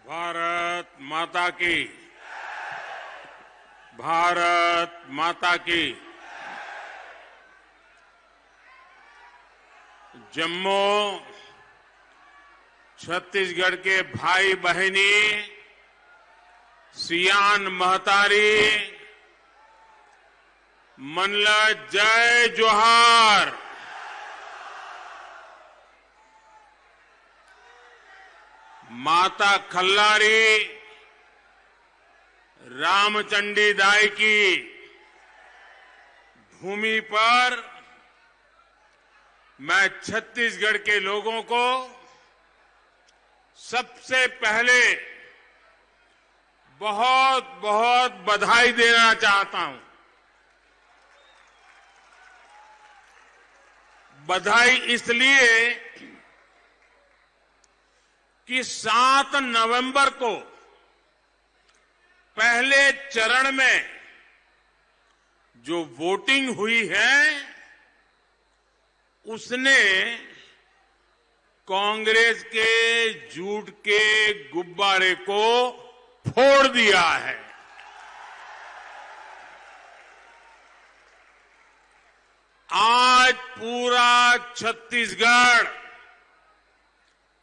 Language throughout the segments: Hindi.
भारत माता की। भारत माता की। जम्मू छत्तीसगढ़ के भाई बहनी, सियान महतारी, मनला जय जोहार। माता खल्लारी रामचंडी दाई की भूमि पर मैं छत्तीसगढ़ के लोगों को सबसे पहले बहुत बहुत बधाई देना चाहता हूं। बधाई इसलिए कि 7 नवंबर को पहले चरण में जो वोटिंग हुई है उसने कांग्रेस के झूठ के गुब्बारे को फोड़ दिया है। आज पूरा छत्तीसगढ़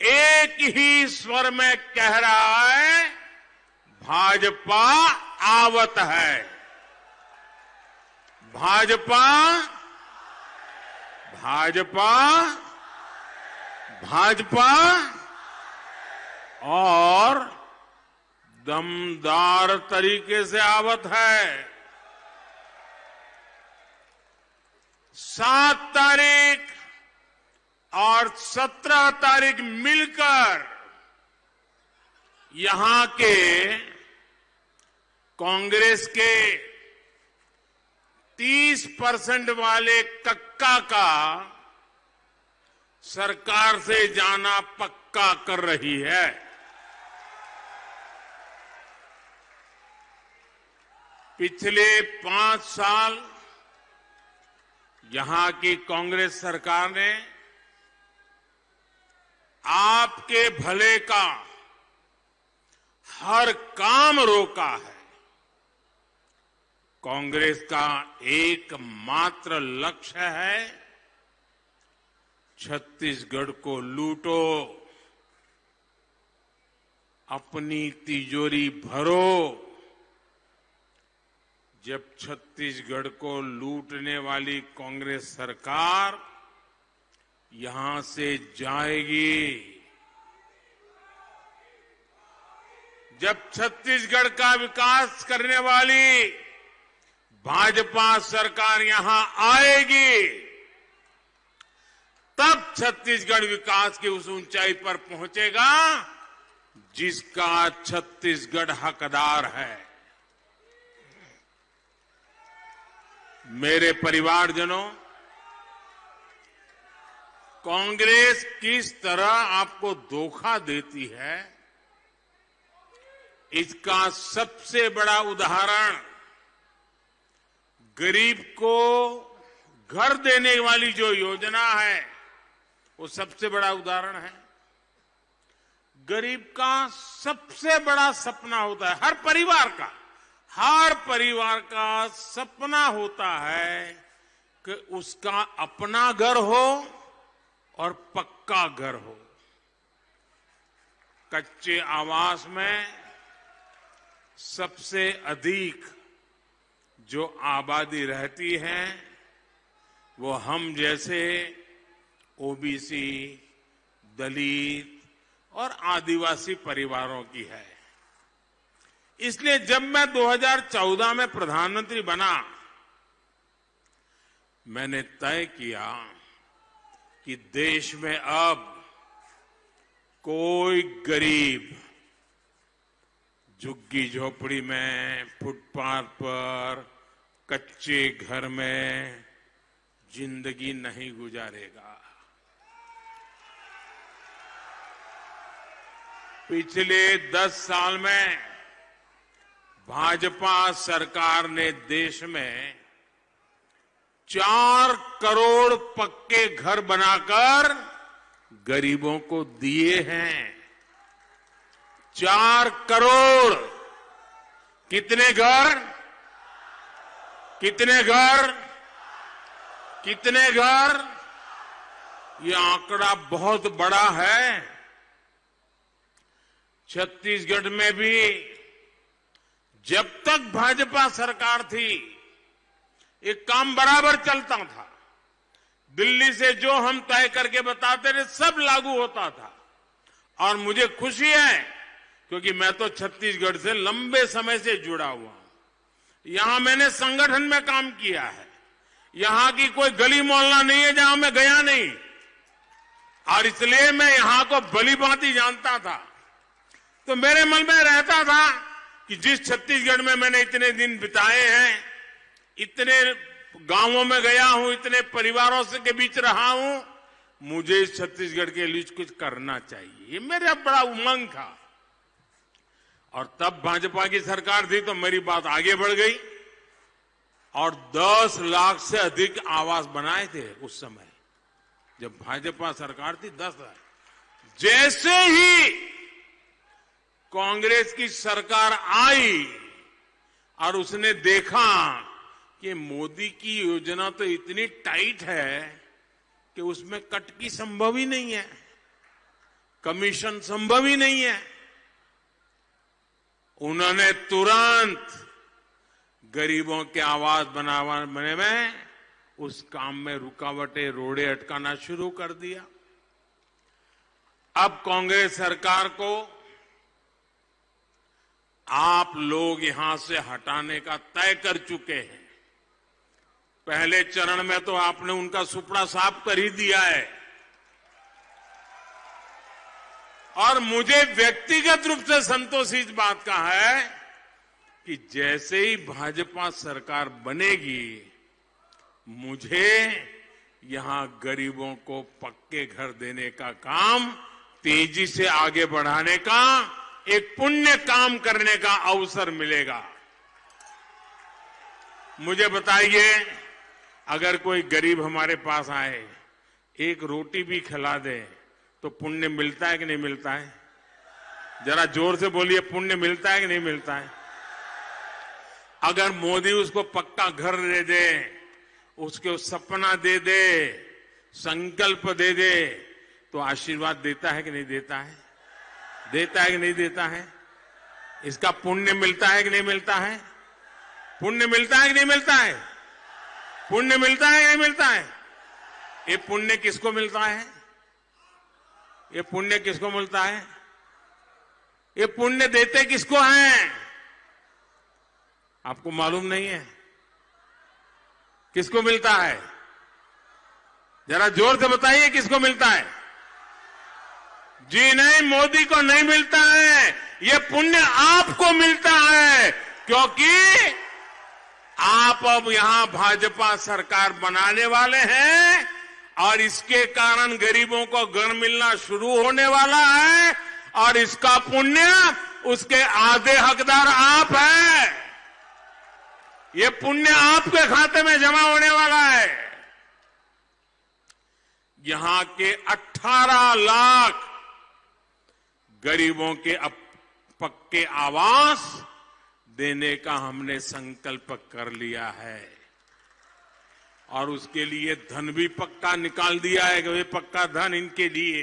एक ही स्वर में कह रहा है, भाजपा आवत है। भाजपा भाजपा भाजपा और दमदार तरीके से आवत है। 7 तारीख और 17 तारीख मिलकर यहां के कांग्रेस के 30% वाले कक्का का सरकार से जाना पक्का कर रही है। पिछले 5 साल यहां की कांग्रेस सरकार ने आपके भले का हर काम रोका है। कांग्रेस का एकमात्र लक्ष्य है, छत्तीसगढ़ को लूटो, अपनी तिजोरी भरो। जब छत्तीसगढ़ को लूटने वाली कांग्रेस सरकार यहां से जाएगी, जब छत्तीसगढ़ का विकास करने वाली भाजपा सरकार यहां आएगी, तब छत्तीसगढ़ विकास की उस ऊंचाई पर पहुंचेगा जिसका छत्तीसगढ़ हकदार है। मेरे परिवारजनों, कांग्रेस किस तरह आपको धोखा देती है, इसका सबसे बड़ा उदाहरण गरीब को घर देने वाली जो योजना है वो सबसे बड़ा उदाहरण है। गरीब का सबसे बड़ा सपना होता है, हर परिवार का सपना होता है कि उसका अपना घर हो और पक्का घर हो। कच्चे आवास में सबसे अधिक जो आबादी रहती है वो हम जैसे ओबीसी, दलित और आदिवासी परिवारों की है। इसलिए जब मैं 2014 में प्रधानमंत्री बना, मैंने तय किया कि देश में अब कोई गरीब झुग्गी झोपड़ी में, फुटपाथ पर, कच्चे घर में जिंदगी नहीं गुजारेगा। पिछले 10 साल में भाजपा सरकार ने देश में 4 करोड़ पक्के घर बनाकर गरीबों को दिए हैं। 4 करोड़ कितने घर? कितने घर? कितने घर? ये आंकड़ा बहुत बड़ा है। छत्तीसगढ़ में भी जब तक भाजपा सरकार थी एक काम बराबर चलता था। दिल्ली से जो हम तय करके बताते थे सब लागू होता था। और मुझे खुशी है क्योंकि मैं तो छत्तीसगढ़ से लंबे समय से जुड़ा हुआ हूं। यहां मैंने संगठन में काम किया है। यहां की कोई गली मोहल्ला नहीं है जहां मैं गया नहीं, और इसलिए मैं यहां को भली-भांति जानता था। तो मेरे मन में रहता था कि जिस छत्तीसगढ़ में मैंने इतने दिन बिताए हैं, इतने गांवों में गया हूं, इतने परिवारों से के बीच रहा हूं, मुझे इस छत्तीसगढ़ के लिए कुछ करना चाहिए। ये मेरा बड़ा उमंग था। और तब भाजपा की सरकार थी तो मेरी बात आगे बढ़ गई और 10 लाख से अधिक आवास बनाए थे उस समय जब भाजपा सरकार थी। 10 लाख। जैसे ही कांग्रेस की सरकार आई और उसने देखा कि मोदी की योजना तो इतनी टाइट है कि उसमें कट की संभव ही नहीं है, कमीशन संभव ही नहीं है, उन्होंने तुरंत गरीबों के आवास बनाने में उस काम में रुकावटें, रोड़े अटकाना शुरू कर दिया। अब कांग्रेस सरकार को आप लोग यहां से हटाने का तय कर चुके हैं। पहले चरण में तो आपने उनका सुपड़ा साफ कर ही दिया है। और मुझे व्यक्तिगत रूप से संतोष इस बात का है कि जैसे ही भाजपा सरकार बनेगी, मुझे यहां गरीबों को पक्के घर देने का काम तेजी से आगे बढ़ाने का, एक पुण्य काम करने का अवसर मिलेगा। मुझे बताइए, अगर कोई गरीब हमारे पास आए, एक रोटी भी खिला दे तो पुण्य मिलता है कि नहीं मिलता है? जरा जोर से बोलिए, पुण्य मिलता है कि नहीं मिलता है? अगर मोदी उसको पक्का घर दे दे, उसको सपना दे दे, संकल्प दे दे, तो आशीर्वाद देता है कि नहीं देता है? देता है कि नहीं देता है? इसका पुण्य मिलता है कि नहीं मिलता है? पुण्य मिलता है कि नहीं मिलता है? पुण्य मिलता है कि नहीं मिलता है? ये पुण्य किसको मिलता है? ये पुण्य किसको मिलता है? ये पुण्य देते किसको हैं? आपको मालूम नहीं है किसको मिलता है? जरा जोर से बताइए किसको मिलता है? जी नहीं, मोदी को नहीं मिलता है। ये पुण्य आपको मिलता है, क्योंकि आप अब यहां भाजपा सरकार बनाने वाले हैं और इसके कारण गरीबों को घर मिलना शुरू होने वाला है और इसका पुण्य, उसके आधे हकदार आप हैं। ये पुण्य आपके खाते में जमा होने वाला है। यहां के 18 लाख गरीबों के पक्के आवास देने का हमने संकल्प कर लिया है और उसके लिए धन भी पक्का निकाल दिया है कि ये पक्का धन इनके लिए।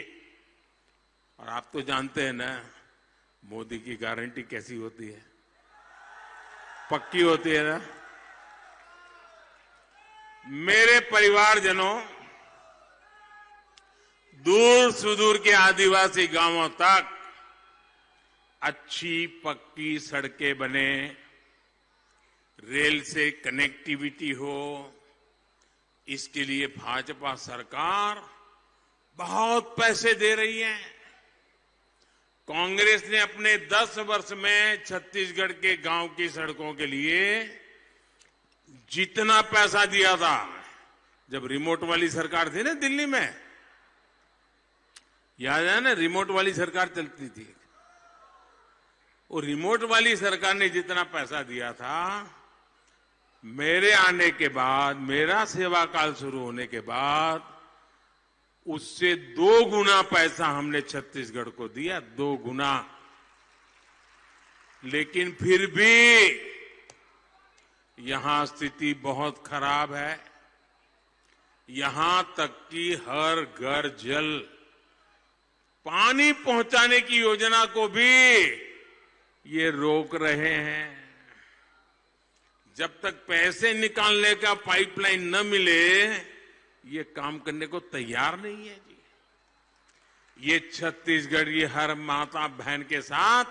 और आप तो जानते हैं ना, मोदी की गारंटी कैसी होती है, पक्की होती है ना। मेरे परिवारजनों, दूर सुदूर के आदिवासी गांवों तक अच्छी पक्की सड़कें बने, रेल से कनेक्टिविटी हो, इसके लिए भाजपा सरकार बहुत पैसे दे रही है। कांग्रेस ने अपने 10 वर्ष में छत्तीसगढ़ के गांव की सड़कों के लिए जितना पैसा दिया था, जब रिमोट वाली सरकार थी ना दिल्ली में, याद है ना, रिमोट वाली सरकार चलती थी, वो रिमोट वाली सरकार ने जितना पैसा दिया था, मेरे आने के बाद, मेरा सेवा काल शुरू होने के बाद, उससे 2 गुना पैसा हमने छत्तीसगढ़ को दिया, 2 गुना। लेकिन फिर भी यहां स्थिति बहुत खराब है। यहां तक कि हर घर जल पानी पहुंचाने की योजना को भी ये रोक रहे हैं। जब तक पैसे निकालने का पाइपलाइन न मिले ये काम करने को तैयार नहीं है जी। ये छत्तीसगढ़ की हर माता बहन के साथ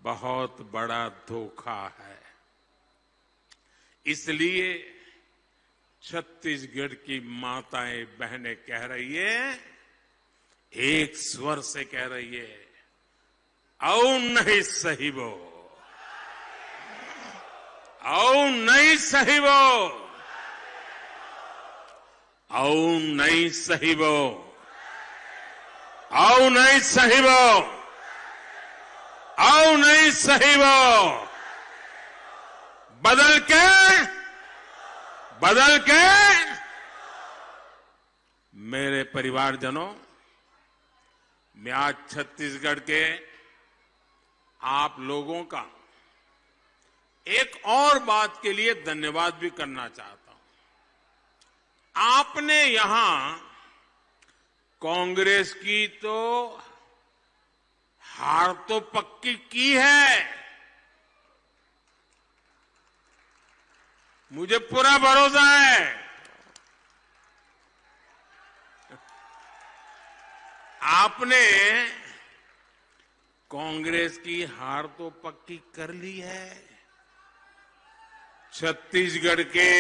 बहुत बड़ा धोखा है। इसलिए छत्तीसगढ़ की माताएं बहनें कह रही है, एक स्वर से कह रही है, औ नहीं सहिबो, औ नहीं सहिबो, औ नहीं सहिबो, औ नहीं सहिबो, औ नहीं सहिबो। बदल के मेरे परिवारजनों, मैं आज छत्तीसगढ़ के आप लोगों का एक और बात के लिए धन्यवाद भी करना चाहता हूं। आपने यहां कांग्रेस की तो हार तो पक्की की है, मुझे पूरा भरोसा है। आपने कांग्रेस की हार तो पक्की कर ली है। छत्तीसगढ़ के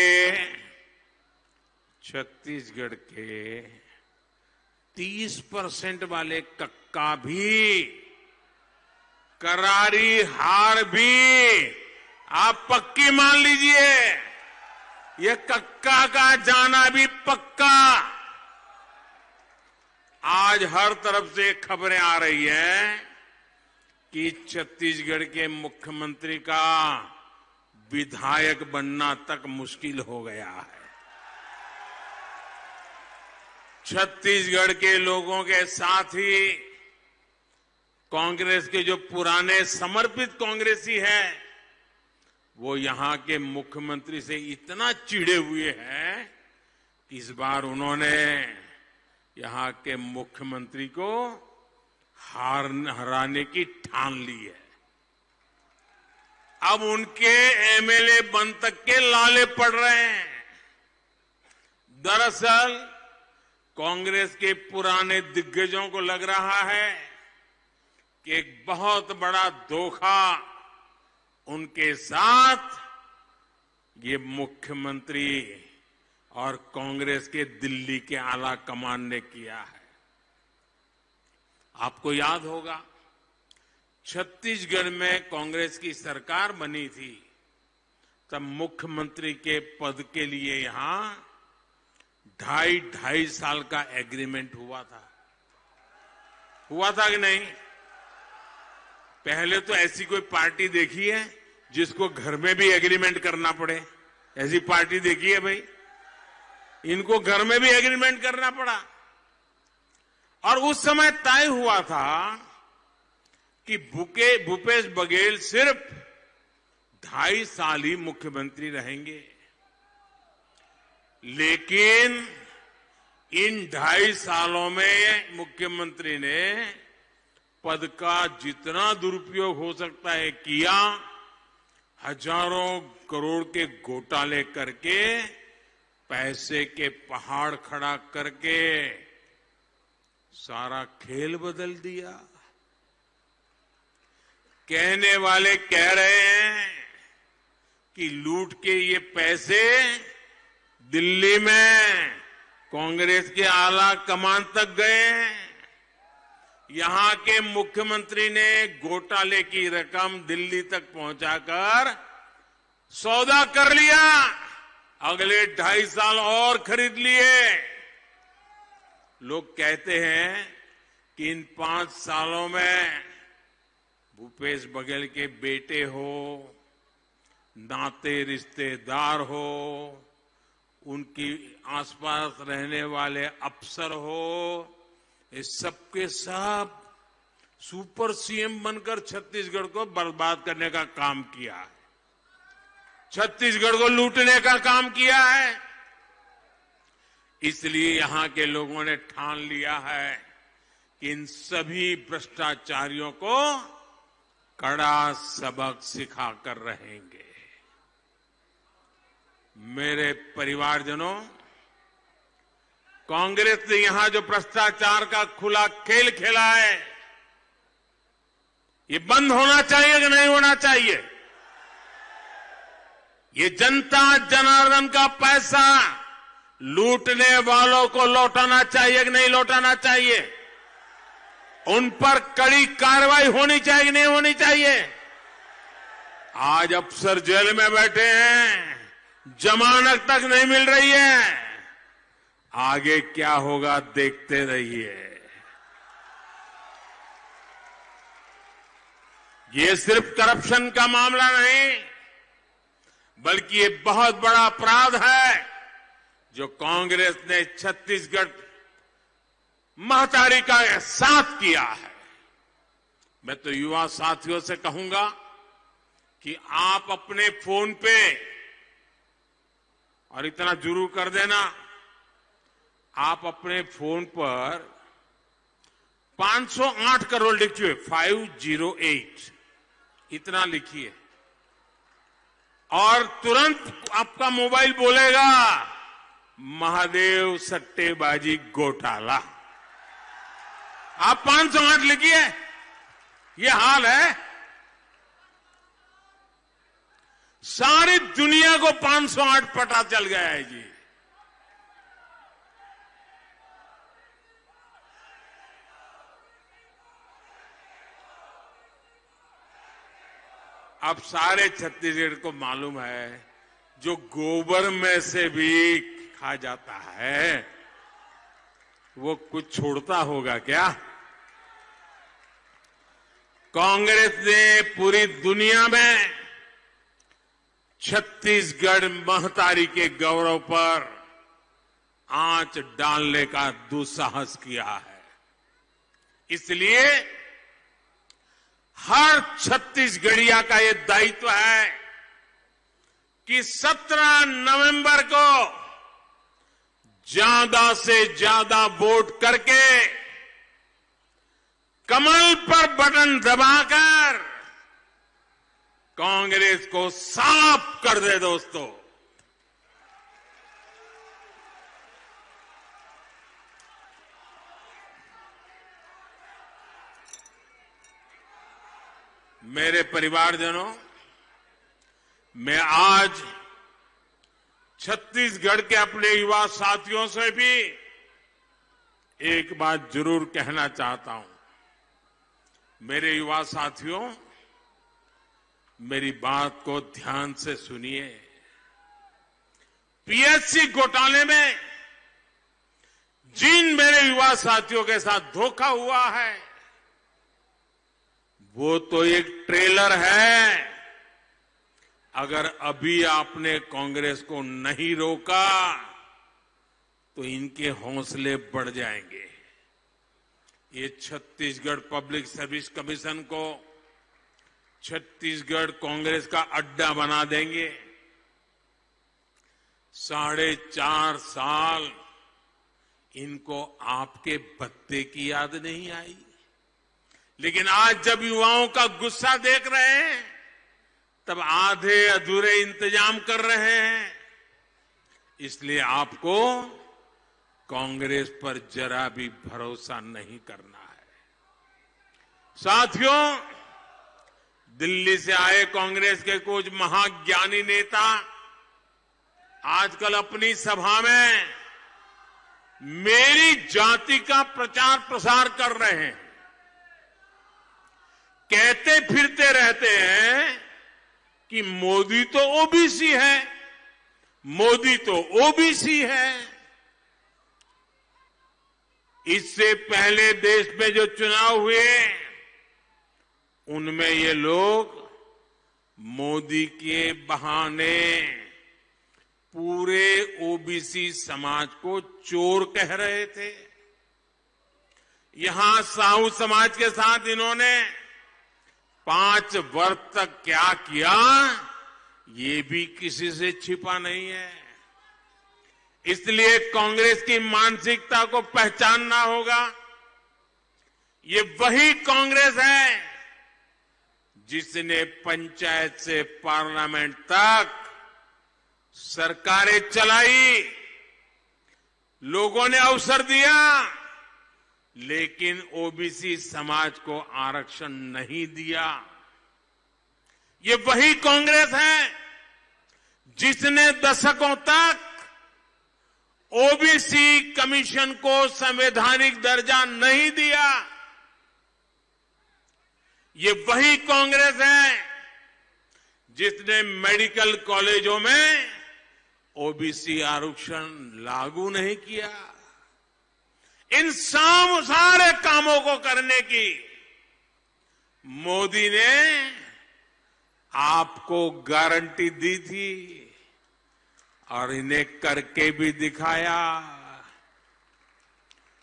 30% वाले कक्का भी, करारी हार भी आप पक्की मान लीजिए। ये कक्का का जाना भी पक्का। आज हर तरफ से खबरें आ रही है कि छत्तीसगढ़ के मुख्यमंत्री का विधायक बनना तक मुश्किल हो गया है। छत्तीसगढ़ के लोगों के साथ ही कांग्रेस के जो पुराने समर्पित कांग्रेसी हैं, वो यहां के मुख्यमंत्री से इतना चिढ़े हुए हैं कि इस बार उन्होंने यहां के मुख्यमंत्री को हराने की ठान ली है। अब उनके एमएलए बन तक के लाले पड़ रहे हैं। दरअसल कांग्रेस के पुराने दिग्गजों को लग रहा है कि एक बहुत बड़ा धोखा उनके साथ ये मुख्यमंत्री और कांग्रेस के दिल्ली के आला कमान ने किया है। आपको याद होगा, छत्तीसगढ़ में कांग्रेस की सरकार बनी थी, तब मुख्यमंत्री के पद के लिए यहां 2.5 साल का एग्रीमेंट हुआ था कि नहीं? पहले तो ऐसी कोई पार्टी देखी है जिसको घर में भी एग्रीमेंट करना पड़े? ऐसी पार्टी देखी है भाई? इनको घर में भी एग्रीमेंट करना पड़ा। और उस समय तय हुआ था कि भूपेश बघेल सिर्फ 2.5 साल ही मुख्यमंत्री रहेंगे। लेकिन इन 2.5 सालों में मुख्यमंत्री ने पद का जितना दुरुपयोग हो सकता है किया। हजारों करोड़ के घोटाले करके, पैसे के पहाड़ खड़ा करके सारा खेल बदल दिया। कहने वाले कह रहे हैं कि लूट के ये पैसे दिल्ली में कांग्रेस के आला कमान तक गए। यहां के मुख्यमंत्री ने घोटाले की रकम दिल्ली तक पहुंचाकर सौदा कर लिया, अगले 2.5 साल और खरीद लिए। लोग कहते हैं कि इन 5 सालों में भूपेश बघेल के बेटे हो, नाते रिश्तेदार हो, उनकी आसपास रहने वाले अफसर हो, ये सबके सब सुपर सीएम बनकर छत्तीसगढ़ को बर्बाद करने का काम किया है, छत्तीसगढ़ को लूटने का काम किया है। इसलिए यहां के लोगों ने ठान लिया है कि इन सभी भ्रष्टाचारियों को कड़ा सबक सिखाकर रहेंगे। मेरे परिवारजनों, कांग्रेस ने यहां जो भ्रष्टाचार का खुला खेल खेला है, ये बंद होना चाहिए कि नहीं होना चाहिए? ये जनता जनार्दन का पैसा लूटने वालों को लौटाना चाहिए कि नहीं लौटाना चाहिए? उन पर कड़ी कार्रवाई होनी चाहिए कि नहीं होनी चाहिए? आज अफसर जेल में बैठे हैं, जमानत तक नहीं मिल रही है। आगे क्या होगा देखते रहिए। ये सिर्फ करप्शन का मामला नहीं, बल्कि ये बहुत बड़ा अपराध है जो कांग्रेस ने छत्तीसगढ़ महतारी का साथ किया है। मैं तो युवा साथियों से कहूंगा कि आप अपने फोन पे, और इतना जरूर कर देना, आप अपने फोन पर 508 करोड़ लिखिए, 508 इतना लिखिए, और तुरंत आपका मोबाइल बोलेगा महादेव सट्टेबाजी घोटाला। आप 508 लिखिए, ये हाल है। सारी दुनिया को 508 पता चल गया है जी। अब सारे छत्तीसगढ़ को मालूम है, जो गोबर में से भी खा जाता है वो कुछ छोड़ता होगा क्या? कांग्रेस ने पूरी दुनिया में छत्तीसगढ़ महतारी के गौरव पर आंच डालने का दुस्साहस किया है। इसलिए हर छत्तीसगढ़िया का यह दायित्व है कि 17 नवंबर को ज्यादा से ज्यादा वोट करके कमल पर बटन दबाकर कांग्रेस को साफ कर दे। दोस्तों, मेरे परिवारजनों, मैं आज छत्तीसगढ़ के अपने युवा साथियों से भी एक बात जरूर कहना चाहता हूं। मेरे युवा साथियों, मेरी बात को ध्यान से सुनिए। पीएचसी घोटाले में जिन मेरे युवा साथियों के साथ धोखा हुआ है, वो तो एक ट्रेलर है। अगर अभी आपने कांग्रेस को नहीं रोका तो इनके हौसले बढ़ जाएंगे। ये छत्तीसगढ़ पब्लिक सर्विस कमीशन को छत्तीसगढ़ कांग्रेस का अड्डा बना देंगे। 4.5 साल इनको आपके भत्ते की याद नहीं आई, लेकिन आज जब युवाओं का गुस्सा देख रहे हैं तब आधे अधूरे इंतजाम कर रहे हैं। इसलिए आपको कांग्रेस पर जरा भी भरोसा नहीं करना है। साथियों, दिल्ली से आए कांग्रेस के कुछ महाज्ञानी नेता आजकल अपनी सभा में मेरी जाति का प्रचार प्रसार कर रहे हैं। कहते फिरते रहते हैं कि मोदी तो ओबीसी है, मोदी तो ओबीसी है। इससे पहले देश में जो चुनाव हुए उनमें ये लोग मोदी के बहाने पूरे ओबीसी समाज को चोर कह रहे थे। यहां साहू समाज के साथ इन्होंने 5 वर्ष तक क्या किया, ये भी किसी से छिपा नहीं है। इसलिए कांग्रेस की मानसिकता को पहचानना होगा। ये वही कांग्रेस है जिसने पंचायत से पार्लियामेंट तक सरकारें चलाई, लोगों ने अवसर दिया, लेकिन ओबीसी समाज को आरक्षण नहीं दिया। ये वही कांग्रेस है जिसने दशकों तक ओबीसी कमीशन को संवैधानिक दर्जा नहीं दिया। ये वही कांग्रेस है जिसने मेडिकल कॉलेजों में ओबीसी आरक्षण लागू नहीं किया। इन सारे कामों को करने की मोदी ने आपको गारंटी दी थी और इन्हें करके भी दिखाया।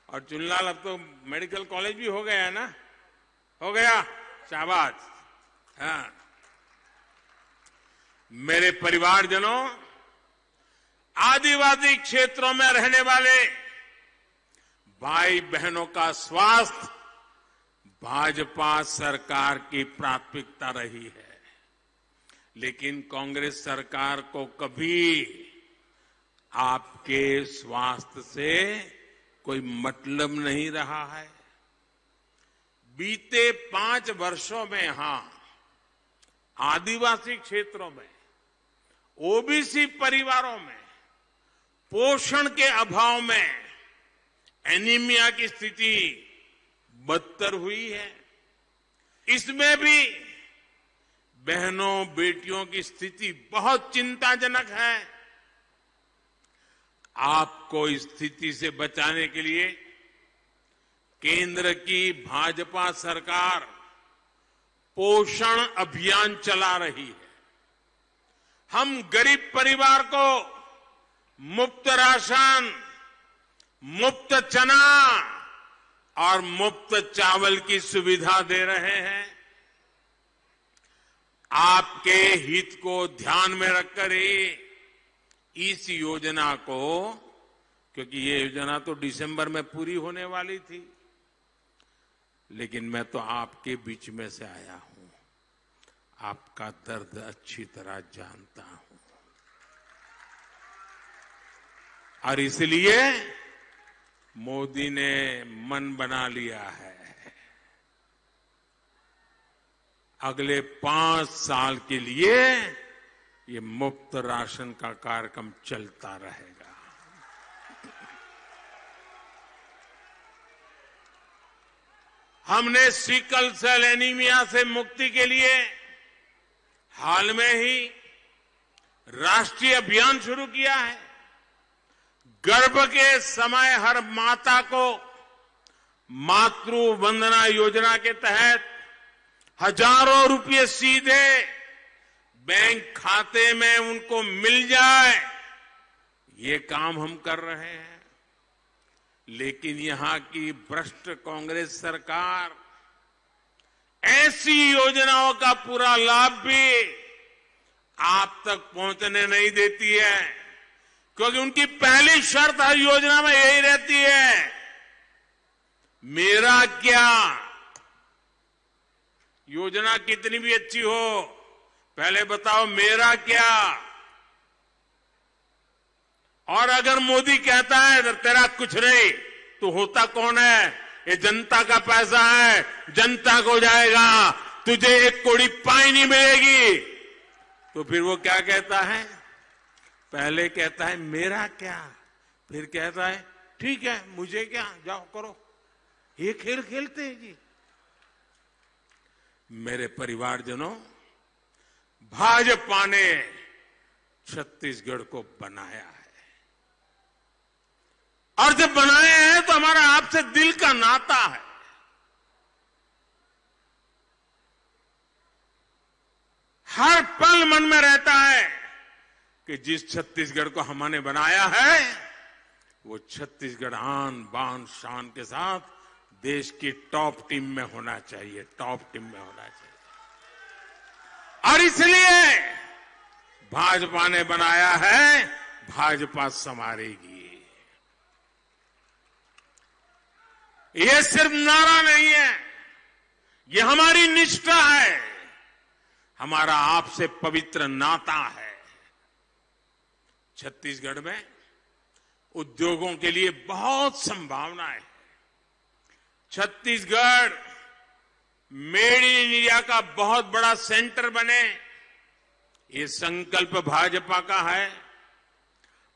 और चुनलाल, अब तो मेडिकल कॉलेज भी हो गया है ना? हो गया, शाबाश। हाँ, मेरे परिवारजनों, आदिवासी क्षेत्रों में रहने वाले भाई बहनों का स्वास्थ्य भाजपा सरकार की प्राथमिकता रही है, लेकिन कांग्रेस सरकार को कभी आपके स्वास्थ्य से कोई मतलब नहीं रहा है। बीते 5 वर्षों में यहां आदिवासी क्षेत्रों में, ओबीसी परिवारों में पोषण के अभाव में एनीमिया की स्थिति बदतर हुई है। इसमें भी बहनों बेटियों की स्थिति बहुत चिंताजनक है। आपको इस स्थिति से बचाने के लिए केंद्र की भाजपा सरकार पोषण अभियान चला रही है। हम गरीब परिवार को मुफ्त राशन, मुफ्त चना और मुफ्त चावल की सुविधा दे रहे हैं। आपके हित को ध्यान में रखकर ही इस योजना को, क्योंकि ये योजना तो दिसंबर में पूरी होने वाली थी, लेकिन मैं तो आपके बीच में से आया हूं, आपका दर्द अच्छी तरह जानता हूं, और इसलिए मोदी ने मन बना लिया है, अगले 5 साल के लिए ये मुफ्त राशन का कार्यक्रम चलता रहेगा। हमने सिकल सेल एनीमिया से मुक्ति के लिए हाल में ही राष्ट्रीय अभियान शुरू किया है। गर्भ के समय हर माता को मातृ वंदना योजना के तहत हजारों रुपए सीधे बैंक खाते में उनको मिल जाए, ये काम हम कर रहे हैं। लेकिन यहां की भ्रष्ट कांग्रेस सरकार ऐसी योजनाओं का पूरा लाभ भी आप तक पहुंचने नहीं देती है, क्योंकि उनकी पहली शर्त हर योजना में यही रहती है, मेरा क्या। योजना कितनी भी अच्छी हो, पहले बताओ मेरा क्या। और अगर मोदी कहता है तेरा कुछ नहीं, तो होता कौन है? ये जनता का पैसा है, जनता को जाएगा, तुझे 1 कौड़ी पाई नहीं मिलेगी। तो फिर वो क्या कहता है? पहले कहता है मेरा क्या, फिर कहता है ठीक है मुझे क्या, जाओ करो। ये खेल खेलते हैं जी। मेरे परिवारजनों, भाजपा ने छत्तीसगढ़ को बनाया है, और जब बनाया है तो हमारा आपसे दिल का नाता है। हर पल मन में रहता है कि जिस छत्तीसगढ़ को हमने बनाया है, वो छत्तीसगढ़ आन बान शान के साथ देश की टॉप टीम में होना चाहिए, टॉप टीम में होना चाहिए। और इसलिए भाजपा ने बनाया है भाजपा संवारेगी। ये सिर्फ नारा नहीं है, ये हमारी निष्ठा है, हमारा आपसे पवित्र नाता है। छत्तीसगढ़ में उद्योगों के लिए बहुत संभावनाएं हैं। छत्तीसगढ़ मेड इन इंडिया का बहुत बड़ा सेंटर बने, ये संकल्प भाजपा का है।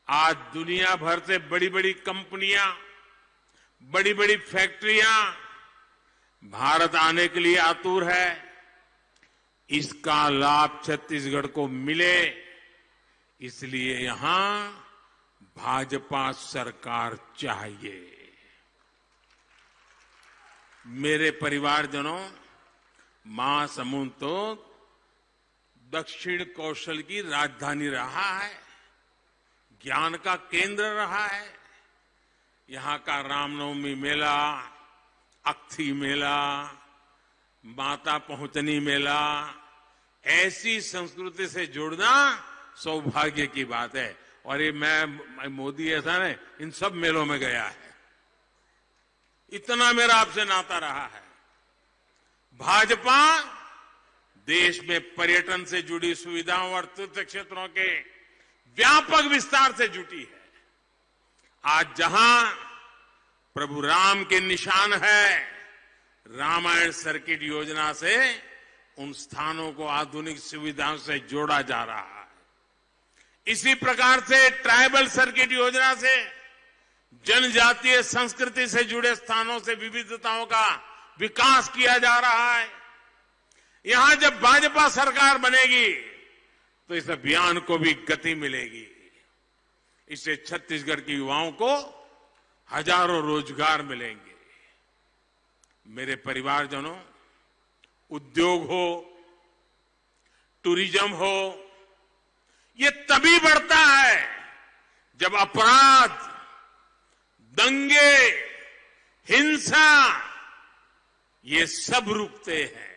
आज दुनिया भर से बड़ी बड़ी कंपनियां, बड़ी बड़ी फैक्ट्रियां भारत आने के लिए आतुर है। इसका लाभ छत्तीसगढ़ को मिले, इसलिए यहां भाजपा सरकार चाहिए। मेरे परिवारजनों, महासमुंद तो दक्षिण कौशल की राजधानी रहा है, ज्ञान का केंद्र रहा है। यहां का रामनवमी मेला, अक्थी मेला, माता पहुंचनी मेला, ऐसी संस्कृति से जुड़ना सौभाग्य की बात है। और ये मैं मोदी ऐसा नहीं, इन सब मेलों में गया है, इतना मेरा आपसे नाता रहा है। भाजपा देश में पर्यटन से जुड़ी सुविधाओं और तीर्थ क्षेत्रों के व्यापक विस्तार से जुटी है। आज जहां प्रभु राम के निशान है, रामायण सर्किट योजना से उन स्थानों को आधुनिक सुविधाओं से जोड़ा जा रहा है। इसी प्रकार से ट्राइबल सर्किट योजना से जनजातीय संस्कृति से जुड़े स्थानों से विविधताओं का विकास किया जा रहा है। यहां जब भाजपा सरकार बनेगी तो इस अभियान को भी गति मिलेगी। इससे छत्तीसगढ़ के युवाओं को हजारों रोजगार मिलेंगे। मेरे परिवारजनों, उद्योग हो, टूरिज्म हो, ये तभी बढ़ता है जब अपराध, दंगे, हिंसा ये सब रुकते हैं।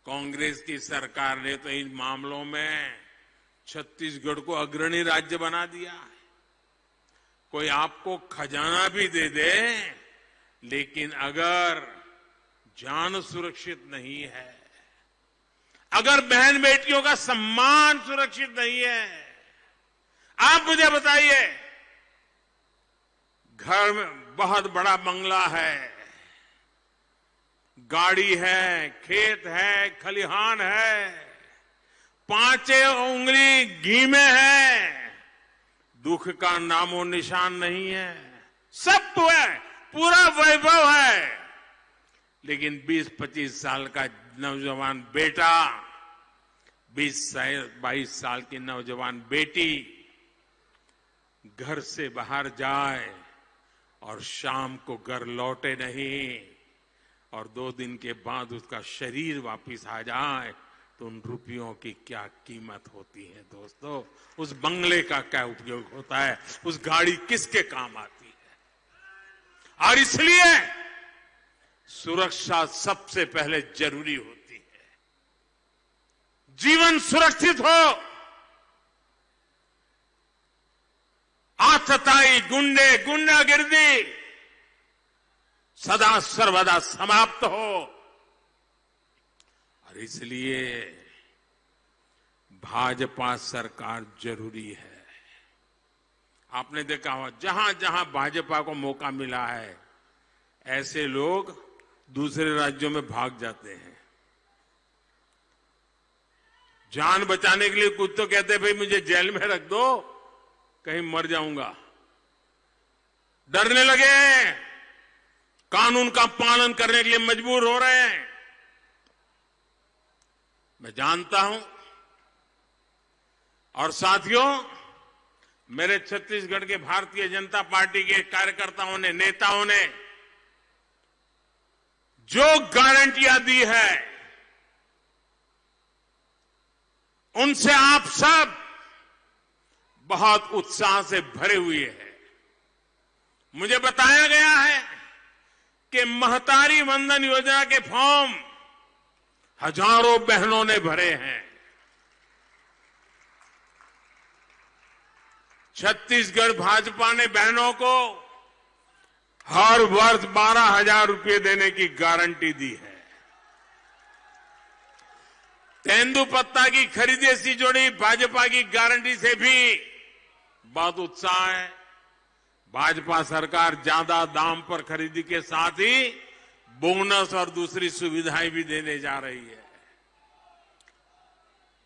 कांग्रेस की सरकार ने तो इन मामलों में छत्तीसगढ़ को अग्रणी राज्य बना दिया है। कोई आपको खजाना भी दे दे, लेकिन अगर जान सुरक्षित नहीं है, अगर बहन बेटियों का सम्मान सुरक्षित नहीं है, आप मुझे बताइए, घर में बहुत बड़ा बंगला है, गाड़ी है, खेत है, खलिहान है, पांचे उंगली घी में है, दुख का नामो निशान नहीं है, सब तो है, पूरा वैभव है, लेकिन 20-25 साल का नौजवान बेटा, 20-22 साल की नौजवान बेटी घर से बाहर जाए और शाम को घर लौटे नहीं, और 2 दिन के बाद उसका शरीर वापस आ जाए, तो उन रुपयों की क्या कीमत होती है दोस्तों? उस बंगले का क्या उपयोग होता है? उस गाड़ी किसके काम आती है? और इसलिए सुरक्षा सबसे पहले जरूरी होती है। जीवन सुरक्षित हो, आतताई, गुंडागिर्दी सदा सर्वदा समाप्त हो। और इसलिए भाजपा सरकार जरूरी है। आपने देखा हो, जहां जहां भाजपा को मौका मिला है, ऐसे लोग दूसरे राज्यों में भाग जाते हैं। जान बचाने के लिए कुछ तो कहते हैं, भाई मुझे जेल में रख दो, कहीं मर जाऊंगा। डरने लगे हैं, कानून का पालन करने के लिए मजबूर हो रहे हैं। मैं जानता हूं, और साथियों, मेरे छत्तीसगढ़ के भारतीय जनता पार्टी के कार्यकर्ताओं ने, नेताओं ने जो गारंटियां दी है, उनसे आप सब बहुत उत्साह से भरे हुए हैं। मुझे बताया गया है कि महतारी वंदन योजना के फॉर्म हजारों बहनों ने भरे हैं। छत्तीसगढ़ भाजपा ने बहनों को हर वर्ष 12,000 रुपये देने की गारंटी दी है। तेंदुपत्ता की खरीदी से जुड़ी भाजपा की गारंटी से भी बहुत उत्साह है। भाजपा सरकार ज्यादा दाम पर खरीदी के साथ ही बोनस और दूसरी सुविधाएं भी देने जा रही है।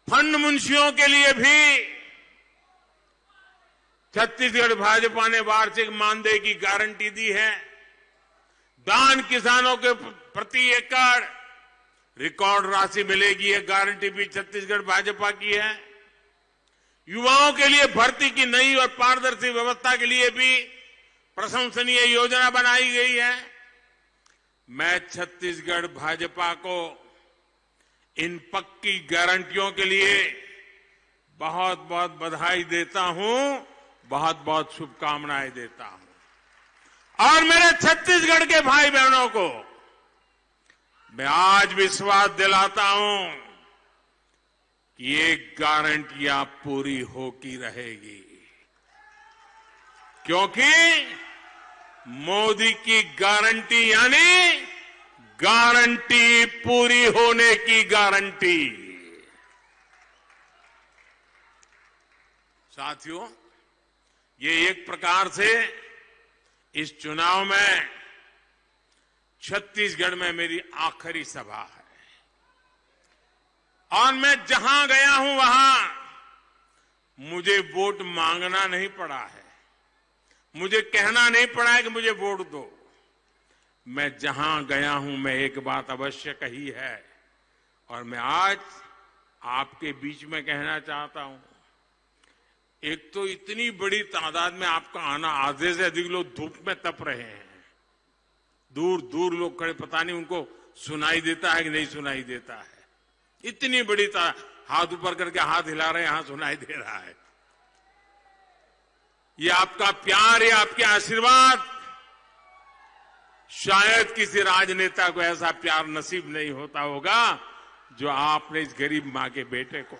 फंड मुंशियों के लिए भी छत्तीसगढ़ भाजपा ने वार्षिक मानदेय की गारंटी दी है। धान किसानों के प्रति एकड़ रिकॉर्ड राशि मिलेगी, यह गारंटी भी छत्तीसगढ़ भाजपा की है। युवाओं के लिए भर्ती की नई और पारदर्शी व्यवस्था के लिए भी प्रशंसनीय योजना बनाई गई है। मैं छत्तीसगढ़ भाजपा को इन पक्की गारंटियों के लिए बहुत बहुत बधाई देता हूं, बहुत बहुत शुभकामनाएं देता हूं। और मेरे छत्तीसगढ़ के भाई बहनों को मैं आज विश्वास दिलाता हूं कि ये गारंटियां पूरी होती रहेगी, क्योंकि मोदी की गारंटी यानी गारंटी पूरी होने की गारंटी। साथियों, ये एक प्रकार से इस चुनाव में छत्तीसगढ़ में मेरी आखिरी सभा है और मैं जहां गया हूं वहां मुझे वोट मांगना नहीं पड़ा है, मुझे कहना नहीं पड़ा है कि मुझे वोट दो। मैं जहां गया हूं मैं एक बात अवश्य कही है और मैं आज आपके बीच में कहना चाहता हूं। एक तो इतनी बड़ी तादाद में आपका आना, आधे से अधिक लोग धूप में तप रहे हैं, दूर दूर लोग खड़े, पता नहीं उनको सुनाई देता है कि नहीं सुनाई देता है। इतनी बड़ी हाथ ऊपर करके हाथ हिला रहे हैं, हाथ सुनाई दे रहा है। ये आपका प्यार, ये आपके आशीर्वाद, शायद किसी राजनेता को ऐसा प्यार नसीब नहीं होता होगा जो आपने इस गरीब मां के बेटे को।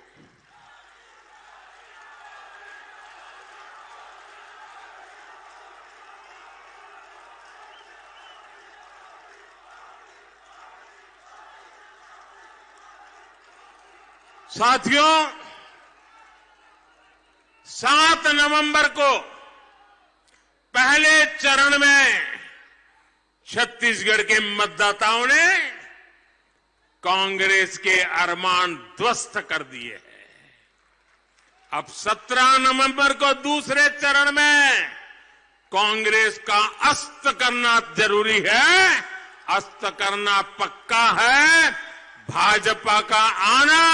साथियों, 7 नवंबर को पहले चरण में छत्तीसगढ़ के मतदाताओं ने कांग्रेस के अरमान ध्वस्त कर दिए हैं। अब 17 नवंबर को दूसरे चरण में कांग्रेस का अस्त करना जरूरी है, अस्त करना पक्का है। भाजपा का आना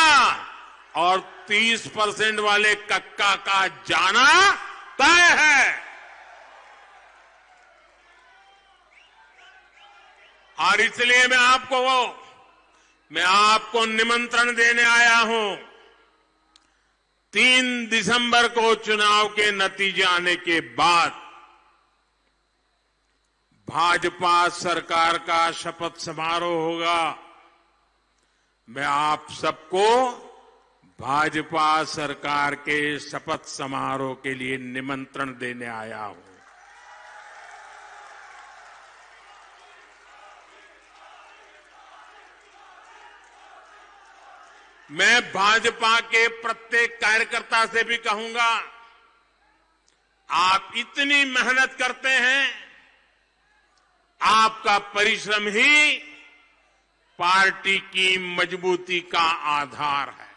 और 30% वाले कक्का का जाना तय है। और इसलिए मैं आपको निमंत्रण देने आया हूं। 3 दिसंबर को चुनाव के नतीजे आने के बाद भाजपा सरकार का शपथ समारोह होगा। मैं आप सबको भाजपा सरकार के शपथ समारोह के लिए निमंत्रण देने आया हूं। मैं भाजपा के प्रत्येक कार्यकर्ता से भी कहूंगा, आप इतनी मेहनत करते हैं, आपका परिश्रम ही पार्टी की मजबूती का आधार है।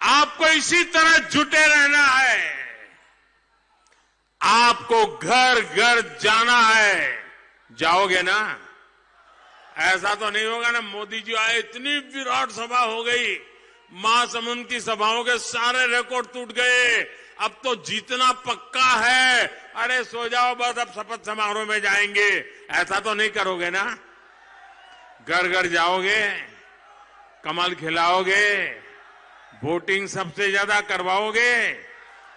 आपको इसी तरह जुटे रहना है, आपको घर घर जाना है। जाओगे ना? ऐसा तो नहीं होगा ना मोदी जी आए, इतनी विराट सभा हो गई, महासमुंद की सभाओं के सारे रिकॉर्ड टूट गए, अब तो जीतना पक्का है, अरे सो जाओ बस अब शपथ समारोह में जाएंगे। ऐसा तो नहीं करोगे ना? घर घर जाओगे, कमल खिलाओगे, वोटिंग सबसे ज्यादा करवाओगे,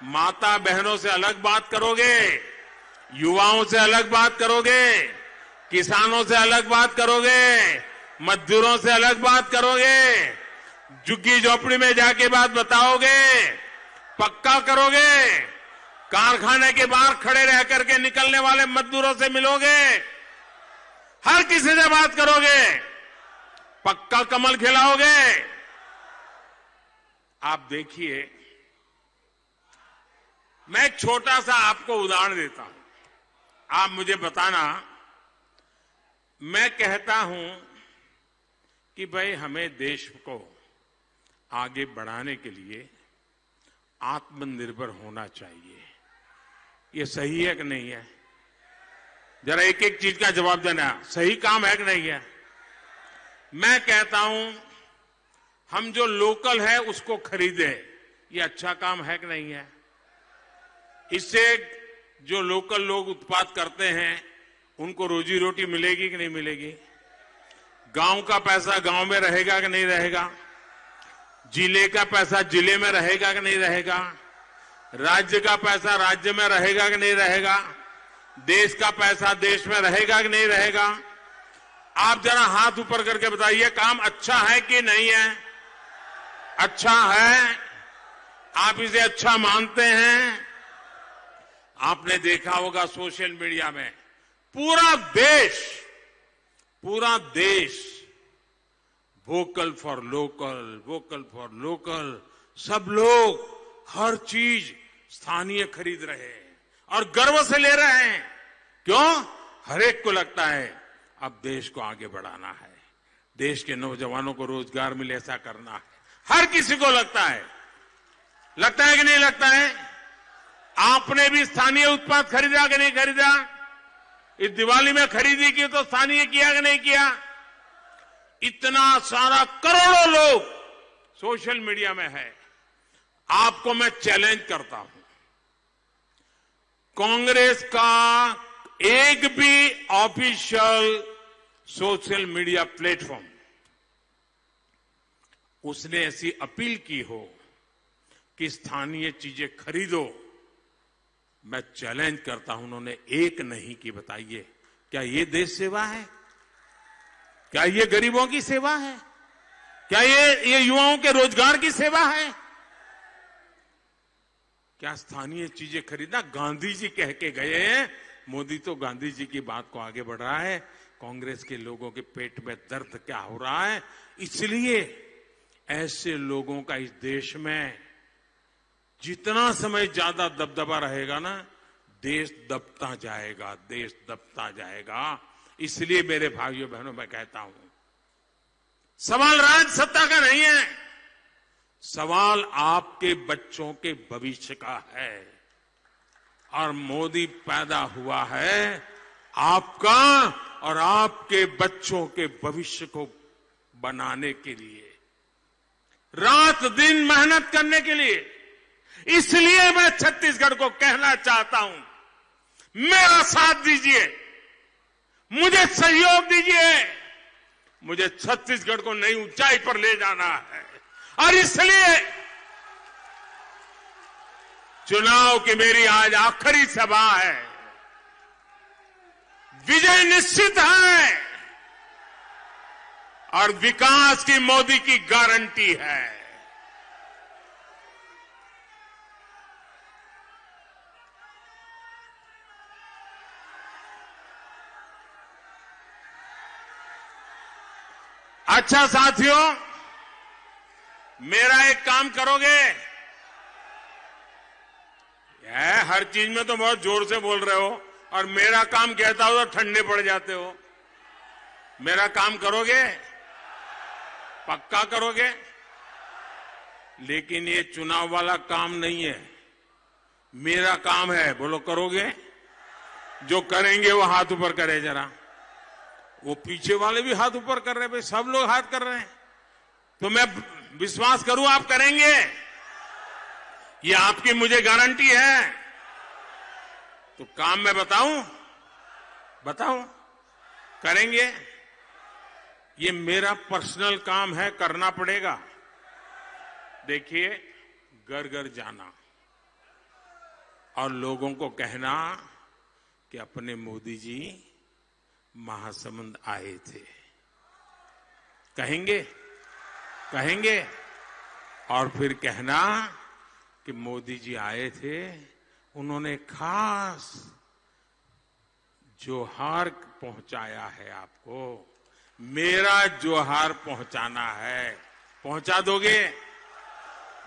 माता बहनों से अलग बात करोगे, युवाओं से अलग बात करोगे, किसानों से अलग बात करोगे, मजदूरों से अलग बात करोगे, झुग्गी झोपड़ी में जाके बात बताओगे, पक्का करोगे, कारखाने के बाहर खड़े रह करके निकलने वाले मजदूरों से मिलोगे, हर किसी से बात करोगे, पक्का कमल खिलाओगे। आप देखिए, मैं एक छोटा सा आपको उदाहरण देता हूं, आप मुझे बताना। मैं कहता हूं कि भाई हमें देश को आगे बढ़ाने के लिए आत्मनिर्भर होना चाहिए। ये सही है कि नहीं है? जरा एक एक चीज का जवाब देना। सही काम है कि नहीं है? मैं कहता हूं हम जो लोकल है उसको खरीदे, ये अच्छा काम है कि नहीं है? इससे जो लोकल लोग उत्पाद करते हैं उनको रोजी रोटी मिलेगी कि नहीं मिलेगी? गांव का पैसा गांव में रहेगा कि नहीं रहेगा? जिले का पैसा जिले में रहेगा कि नहीं रहेगा? राज्य का पैसा राज्य में रहेगा कि नहीं रहेगा? देश का पैसा देश में रहेगा कि नहीं रहेगा? आप जरा हाथ ऊपर करके बताइए, काम अच्छा है कि नहीं है? अच्छा है। आप इसे अच्छा मानते हैं? आपने देखा होगा सोशल मीडिया में पूरा देश वोकल फॉर लोकल, सब लोग हर चीज स्थानीय खरीद रहे हैं और गर्व से ले रहे हैं। क्यों? हर एक को लगता है अब देश को आगे बढ़ाना है, देश के नौजवानों को रोजगार मिले, ऐसा करना है। हर किसी को लगता है कि नहीं लगता है? आपने भी स्थानीय उत्पाद खरीदा कि नहीं खरीदा? इस दिवाली में खरीदी की तो स्थानीय किया कि नहीं किया? इतना सारा करोड़ों लोग सोशल मीडिया में है। आपको मैं चैलेंज करता हूं, कांग्रेस का एक भी ऑफिशियल सोशल मीडिया प्लेटफॉर्म उसने ऐसी अपील की हो कि स्थानीय चीजें खरीदो, मैं चैलेंज करता हूं, उन्होंने एक नहीं की। बताइए, क्या ये देश सेवा है? क्या ये गरीबों की सेवा है? क्या ये युवाओं के रोजगार की सेवा है? क्या स्थानीय चीजें खरीदना? गांधी जी कह के गए हैं। मोदी तो गांधी जी की बात को आगे बढ़ रहा है। कांग्रेस के लोगों के पेट में दर्द क्या हो रहा है? इसलिए ऐसे लोगों का इस देश में जितना समय ज्यादा दबदबा रहेगा ना, देश दबता जाएगा। इसलिए मेरे भाइयों बहनों, मैं कहता हूं, सवाल राज सत्ता का नहीं है, सवाल आपके बच्चों के भविष्य का है। और मोदी पैदा हुआ है आपका और आपके बच्चों के भविष्य को बनाने के लिए, रात दिन मेहनत करने के लिए। इसलिए मैं छत्तीसगढ़ को कहना चाहता हूं, मेरा साथ दीजिए, मुझे सहयोग दीजिए, मुझे छत्तीसगढ़ को नई ऊंचाई पर ले जाना है। और इसलिए चुनाव की मेरी आज आखिरी सभा है। विजय निश्चित है और विकास की मोदी की गारंटी है। अच्छा साथियों, मेरा एक काम करोगे? हर चीज में तो बहुत जोर से बोल रहे हो और मेरा काम कहता हो तो ठंडे पड़ जाते हो। मेरा काम करोगे? पक्का करोगे? लेकिन ये चुनाव वाला काम नहीं है, मेरा काम है। बोलो, करोगे? जो करेंगे वो हाथ ऊपर करे जरा। वो पीछे वाले भी हाथ ऊपर कर रहे हैं, भाई सब लोग हाथ कर रहे हैं, तो मैं विश्वास करूं आप करेंगे? ये आपकी मुझे गारंटी है। तो काम मैं बताऊं करेंगे? ये मेरा पर्सनल काम है, करना पड़ेगा। देखिए, घर घर जाना और लोगों को कहना कि अपने मोदी जी महासमुंद आए थे। कहेंगे कहेंगे और फिर कहना कि मोदी जी आए थे, उन्होंने खास जोहार पहुंचाया है आपको, मेरा जोहार पहुंचाना है। पहुंचा दोगे?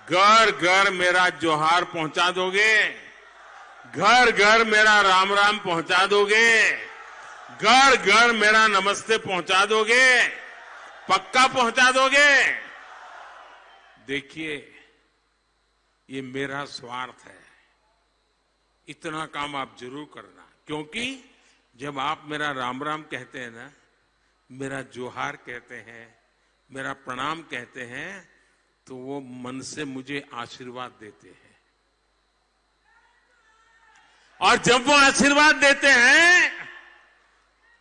घर घर मेरा जोहार पहुंचा दोगे? घर घर मेरा राम राम पहुंचा दोगे? घर घर मेरा नमस्ते पहुंचा दोगे? पक्का पहुंचा दोगे? देखिए, ये मेरा स्वार्थ है, इतना काम आप जरूर करना, क्योंकि जब आप मेरा राम राम कहते हैं ना, मेरा जोहार कहते हैं, मेरा प्रणाम कहते हैं, तो वो मन से मुझे आशीर्वाद देते हैं। और जब वो आशीर्वाद देते हैं,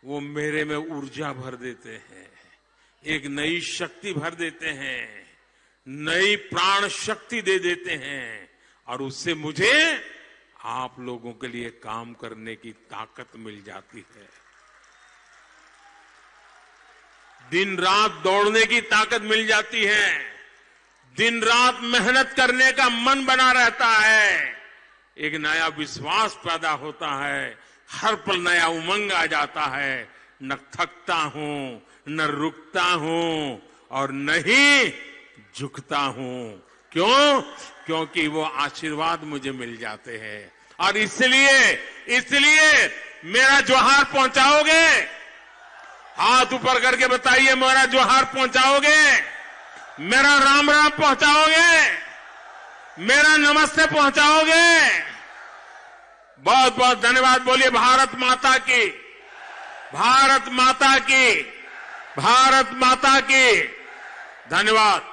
वो मेरे में ऊर्जा भर देते हैं, एक नई शक्ति भर देते हैं, नई प्राण शक्ति दे देते हैं, और उससे मुझे आप लोगों के लिए काम करने की ताकत मिल जाती है। दिन रात दौड़ने की ताकत मिल जाती है, दिन रात मेहनत करने का मन बना रहता है, एक नया विश्वास पैदा होता है, हर पल नया उमंग आ जाता है, न थकता हूं, न रुकता हूं और न ही झुकता हूं। क्यों? क्योंकि वो आशीर्वाद मुझे मिल जाते हैं। और इसलिए मेरा जोहार पहुंचाओगे? हाथ ऊपर करके बताइए, मेरा जोहार पहुंचाओगे? मेरा राम राम पहुंचाओगे? मेरा नमस्ते पहुंचाओगे? बहुत बहुत धन्यवाद। बोलिए भारत माता की, भारत माता की, भारत माता की। धन्यवाद।